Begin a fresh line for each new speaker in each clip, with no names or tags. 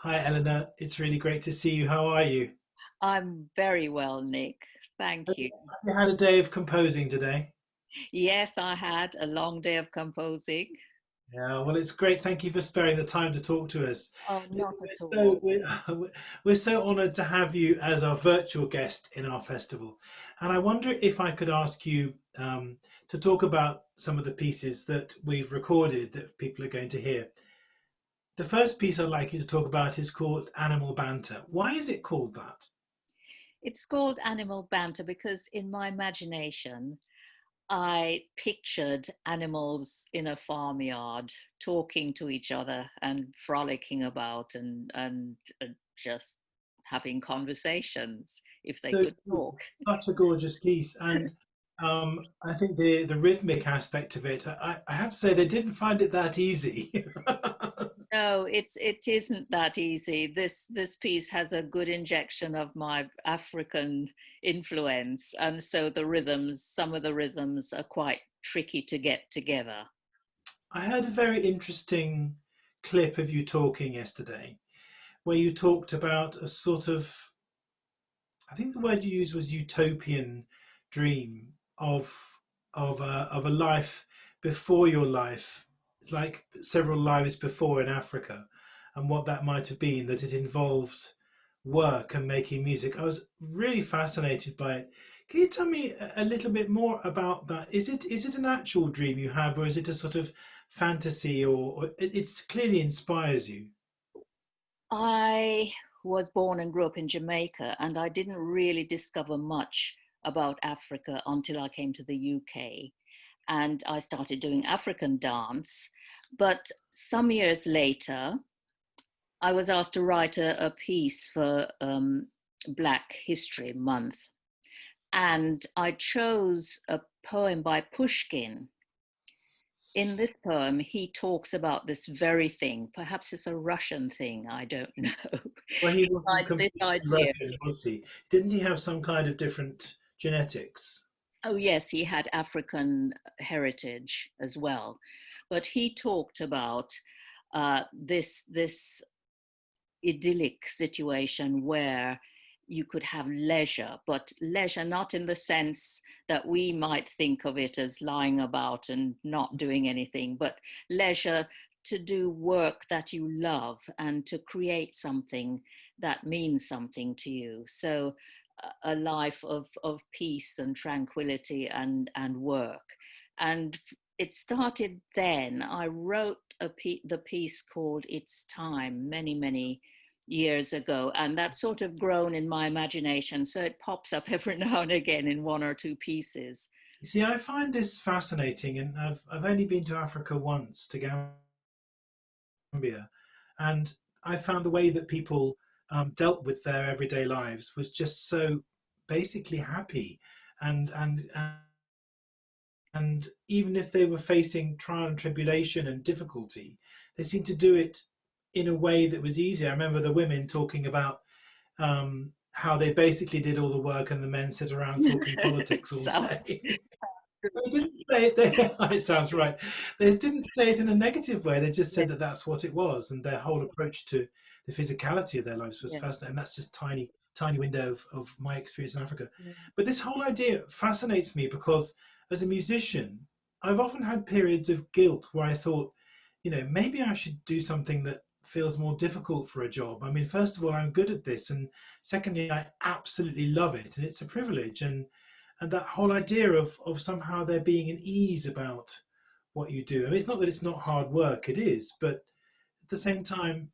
Hi, Eleanor. It's really great to see you. How are you?
I'm very well, Nick. Thank you.
You had a day of composing today.
Yes, I had a long day of composing.
Yeah, well, it's great. Thank you for sparing the time to talk to us.
Oh, not
We're
at
so,
all.
we're so honoured to have you as our virtual guest in our festival. And I wonder if I could ask you to talk about some of the pieces that we've recorded that people are going to hear. The first piece I'd like you to talk about is called Animal Banter. Why is it called that?
It's called Animal Banter because in my imagination, I pictured animals in a farmyard talking to each other and frolicking about and just having conversations if they
So
could talk.
such a gorgeous piece, and I think the rhythmic aspect of it, I have to say, they didn't find it that easy.
No, it isn't that easy. This piece has a good injection of my African influence, and so some of the rhythms are quite tricky to get together.
I heard a very interesting clip of you talking yesterday, where you talked about a sort of, I think the word you used was utopian dream of a life before your life. It's like several lives before in Africa, and what that might have been. That it involved work and making music. I was really fascinated by it. Can you tell me a little bit more about that? Is it an actual dream you have, or is it a sort of fantasy, or it's clearly inspires you?
I was born and grew up in Jamaica, and I didn't really discover much about Africa until I came to the UK. And I started doing African dance. But some years later, I was asked to write a piece for Black History Month. And I chose a poem by Pushkin. In this poem, he talks about this very thing. Perhaps it's a Russian thing, I don't know.
Well, he wasn't
This
completely
idea.
Russian, was he? Didn't he have some kind of different genetics?
Oh, yes, he had African heritage as well. But he talked about this idyllic situation where you could have leisure, but leisure not in the sense that we might think of it as lying about and not doing anything, but leisure to do work that you love and to create something that means something to you. So a life of peace and tranquility and work. And it started then. I wrote the piece called It's Time many years ago, and that's sort of grown in my imagination. So it pops up every now and again in one or two pieces.
You see, I find this fascinating, and I've only been to Africa once, to Gambia, and I found the way that people dealt with their everyday lives was just so basically happy, and and and even if they were facing trial and tribulation and difficulty, they seemed to do it in a way that was easy. I remember the women talking about how they basically did all the work and the men sit around talking politics all
Sounds
day.
good.
They didn't say it. It sounds right. They didn't say it in a negative way. They just
Yeah,
said that that's what it was, and their whole approach to the physicality of their lives was
yeah,
fascinating. And that's just tiny window of my experience in Africa.
yeah.
But this whole idea fascinates me because, as a musician, I've often had periods of guilt where I thought, maybe I should do something that feels more difficult for a job. I mean, first of all, I'm good at this, and secondly, I absolutely love it, and it's a privilege. And that whole idea of somehow there being an ease about what you do. I mean, it's not that it's not hard work; it is, but at the same time,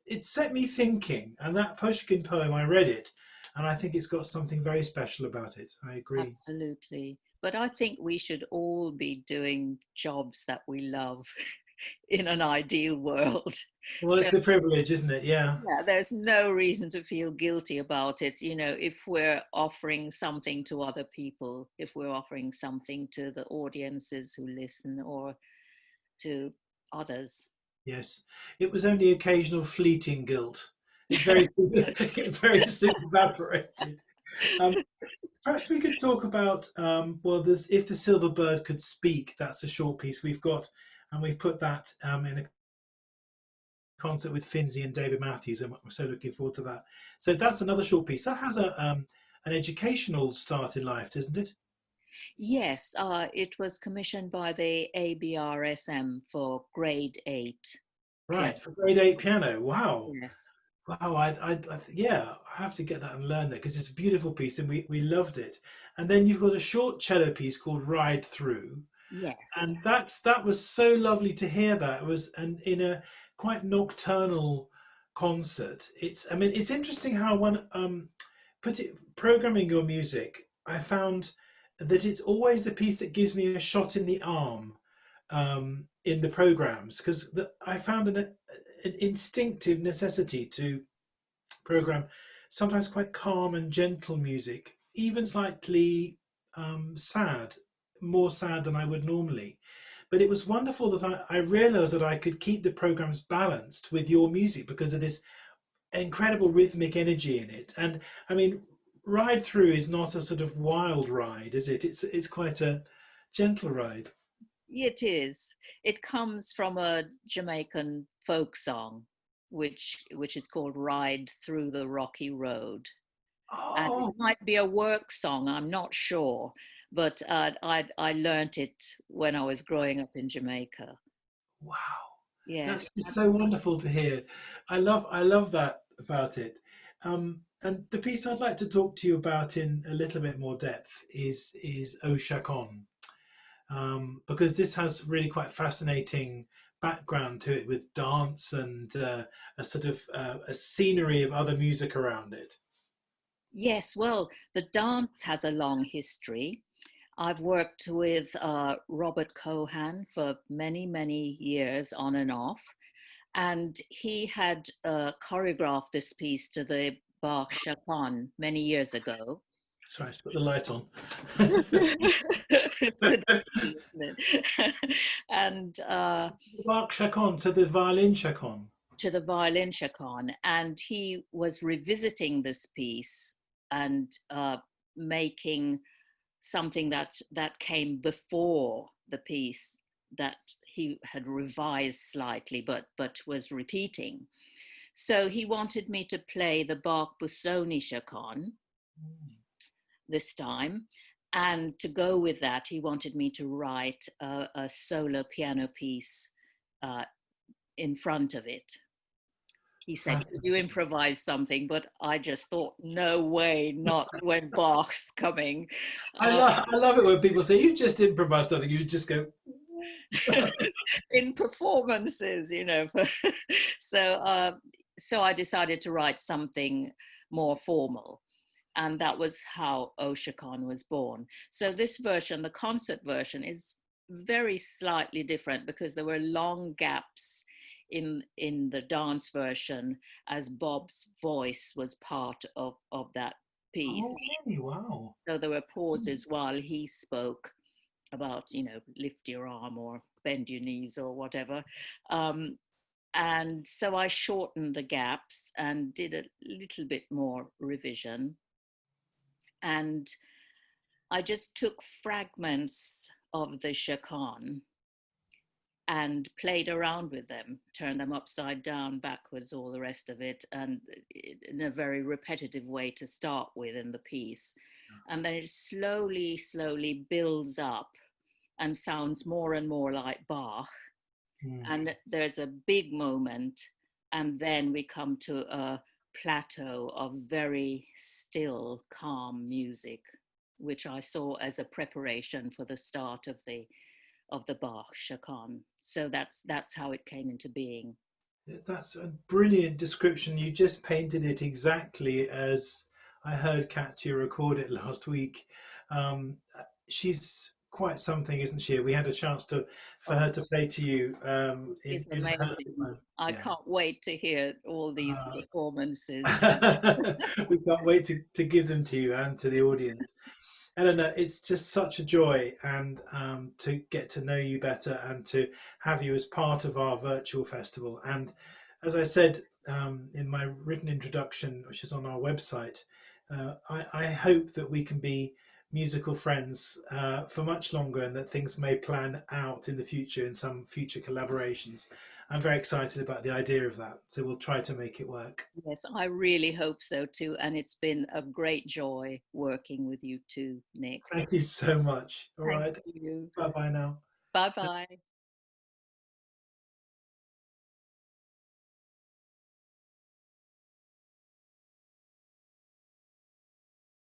it set me thinking. And that Pushkin poem, I read it, and I think it's got something very special about it. I agree.
Absolutely. But I think we should all be doing jobs that we love in an ideal world.
Well,
So
it's a privilege, isn't it? Yeah.
yeah, there's no reason to feel guilty about it. You know, if we're offering something to other people, if we're offering something to the audiences who listen or to others.
Yes. It was only occasional fleeting guilt. It very it very soon evaporated. Um, Perhaps we could talk about well, there's if the silver bird could speak. That's a short piece we've got, and we've put that in a concert with Finzi and David Matthews, and we're so looking forward to that. So that's another short piece that has a an educational start in life, doesn't it?
Yes, it was commissioned by the ABRSM for grade 8 piano.
Right, for grade 8 piano. Wow.
Yes,
Wow, yeah, I have to get that and learn that because it's a beautiful piece and we loved it. And then you've got a short cello piece called Ride Through,
yes.
and that was so lovely to hear. That it was and in a quite nocturnal concert. It's I mean it's interesting how one put it programming your music. I found that it's always the piece that gives me a shot in the arm in the programs because I found an instinctive necessity to program sometimes quite calm and gentle music, even slightly sad, more sad than I would normally. But it was wonderful that I realized that I could keep the programs balanced with your music because of this incredible rhythmic energy in it. And I mean, Ride Through is not a sort of wild ride, is it? It's quite a gentle ride.
It is. It comes from a Jamaican folk song, which is called "Ride Through the Rocky Road," and it
Oh,
might be a work song. I'm not sure, but I learnt it when I was growing up in Jamaica.
wow.
Yes,
That's just
that's
so wonderful to hear. I love that about it. And the piece I'd like to talk to you about in a little bit more depth is Oshakhan, because this has really quite fascinating background to it with dance and a sort of a scenery of other music around it.
yes. Well, the dance has a long history. I've worked with Robert Cohan for many, many years on and off. And he had choreographed this piece to the Bach Chacon many years ago.
Sorry, let's put the light on.
It's good to see, isn't it? And
Mark Chacon to the violin Chacon.
to the violin Chacon, and he was revisiting this piece and making something that came before the piece that he had revised slightly, but was repeating. So he wanted me to play the Bach Busoni Chacon this time. And to go with that, he wanted me to write a solo piano piece uh, in front of it. He said, could you improvise something? But I just thought, no way, not when Bach's coming. Uh,
I love it when people say you just improvise something. You just go.
in performances, so, so I decided to write something more formal. And that was how Oshakhan was born. So this version, the concert version, is very slightly different because there were long gaps in the dance version as Bob's voice was part of that piece.
Oh, really? Wow.
So there were pauses while he spoke about, lift your arm or bend your knees or whatever. Um, and so I shortened the gaps and did a little bit more revision. And I just took fragments of the Shakan and played around with them, turned them upside down, backwards, all the rest of it, and in a very repetitive way to start with in the piece. And then it slowly, slowly builds up and sounds more and more like Bach.
Mm.
And there's a big moment, and then we come to a plateau of very still, calm music, which I saw as a preparation for the start of the Bach Chaconne. So that's how it came into being.
That's a brilliant description. You just painted it exactly as I heard Katya record it last week. She's quite something, isn't she? We had a chance to for
Oh,
her to play to you
it's
in
amazing.
rehearsal.
I
Yeah.
can't wait to hear all these
Uh,
performances.
we can't wait to give them to you and to the audience. Eleanor, it's just such a joy and to get to know you better and to have you as part of our virtual festival. And as I said in my written introduction, which is on our website, I hope that we can be musical friends for much longer and that things may plan out in the future in some future collaborations. I'm very excited about the idea of that. So we'll try to make it work.
Yes, I really hope so too. And it's been a great joy working with you too, Nick.
Thank you so much. All
Thank
right.
you.
Bye bye now.
Bye bye.